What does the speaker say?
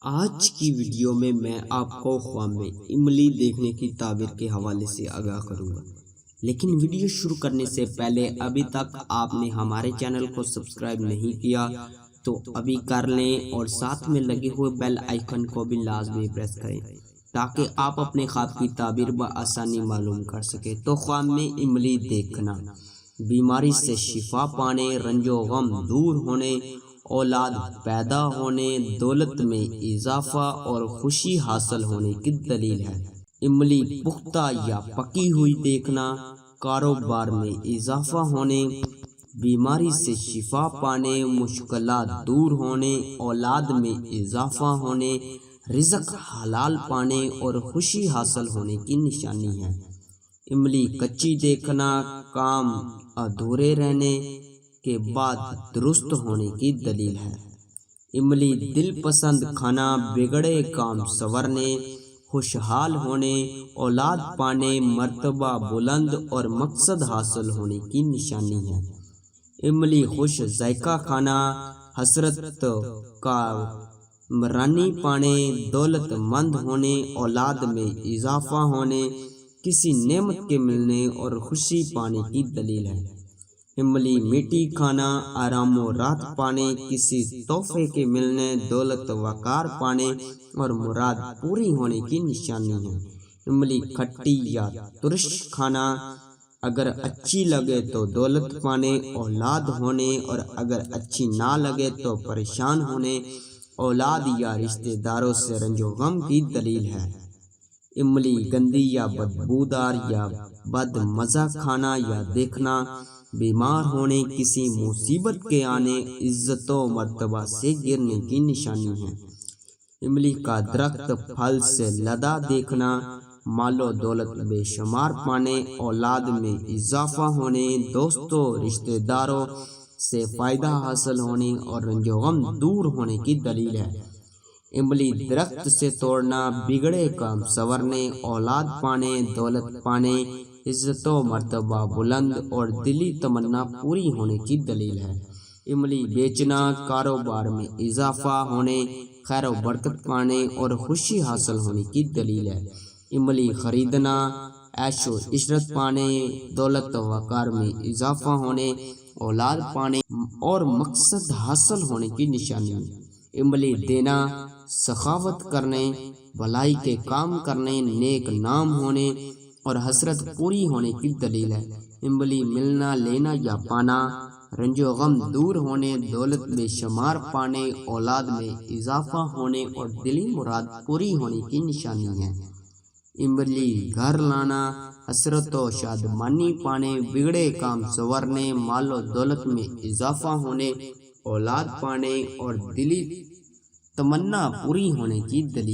آج کی ویڈیو میں آپ کو خواب میں املی دیکھنے کی تعبیر کے حوالے سے آگاہ کروں گا، لیکن ویڈیو شروع کرنے سے پہلے ابھی تک آپ نے ہمارے چینل کو سبسکرائب نہیں کیا تو ابھی کر لیں اور ساتھ میں لگے ہوئے بیل آئیکن کو بھی لازمی پریس کریں تاکہ آپ اپنے خواب کی تعبیر بآسانی معلوم کر سکیں۔ تو خواب میں املی دیکھنا، بیماری سے شفا پانے، رنج و غم دور ہونے، اولاد پیدا ہونے، دولت میں اضافہ اور خوشی حاصل ہونے کی دلیل ہے۔ املی پختہ یا پکی ہوئی دیکھنا، کاروبار میں اضافہ ہونے، بیماری سے شفا پانے، مشکلات دور ہونے، اولاد میں اضافہ ہونے، رزق حلال پانے اور خوشی حاصل ہونے کی نشانی ہے۔ املی کچی دیکھنا، کام ادھورے رہنے کے بعد درست ہونے کی دلیل ہے۔ املی دل پسند کھانا، بگڑے کام سنورنے، خوشحال ہونے، اولاد پانے، مرتبہ بلند اور مقصد حاصل ہونے کی نشانی ہے۔ املی خوش ذائقہ کھانا، حسرت کا رانی پانے، دولت مند ہونے، اولاد میں اضافہ ہونے، کسی نعمت کے ملنے اور خوشی پانے کی دلیل ہے۔ املی میٹھی کھانا، آرام و راحت پانے، کسی تحفے کے ملنے، دولت وقار پانے اور مراد پوری ہونے کی نشانی ہے۔ املی کھٹی یا ترش کھانا، اگر اچھی لگے تو دولت پانے، اولاد ہونے اور اگر اچھی نہ لگے تو پریشان ہونے، اولاد یا رشتہ داروں سے رنج و غم کی دلیل ہے۔ املی گندی یا بدبودار یا بد مزہ کھانا یا دیکھنا، بیمار ہونے، کسی مصیبت کے آنے، عزت و مرتبہ سے گرنے کی نشانی ہے۔ املی کا درخت پھل سے لدا دیکھنا، مال و دولت بے شمار پانے، اولاد میں اضافہ ہونے، دوستوں رشتہ داروں سے فائدہ حاصل ہونے اور رنج و غم دور ہونے کی دلیل ہے۔ املی درخت سے توڑنا، بگڑے کام سنورنے، اولاد پانے، دولت پانے، عزت و مرتبہ بلند اور دلی تمنا پوری ہونے کی دلیل ہے۔ املی بیچنا، کاروبار میں اضافہ ہونے، خیر و برکت پانے اور خوشی حاصل ہونے کی دلیل ہے۔ املی خریدنا، عیش و عشرت پانے، دولت و وقار میں اضافہ ہونے، اولاد پانے اور مقصد حاصل ہونے کی نشانی ہے۔ املی دینا، سخاوت کرنے، بھلائی کے کام کرنے، نیک نام ہونے اور حسرت پوری ہونے کی دلیل ہے۔ املی ملنا، لینا یا پانا، رنج و غم دور ہونے، دولت بے شمار پانے، اولاد میں اضافہ ہونے اور دلی مراد پوری ہونے کی نشانی ہے۔ املی گھر لانا، حسرت و شادمانی پانے، بگڑے کام سنورنے، مال و دولت میں اضافہ ہونے، اولاد پانے اور دلی تمنا پوری ہونے کی دلیل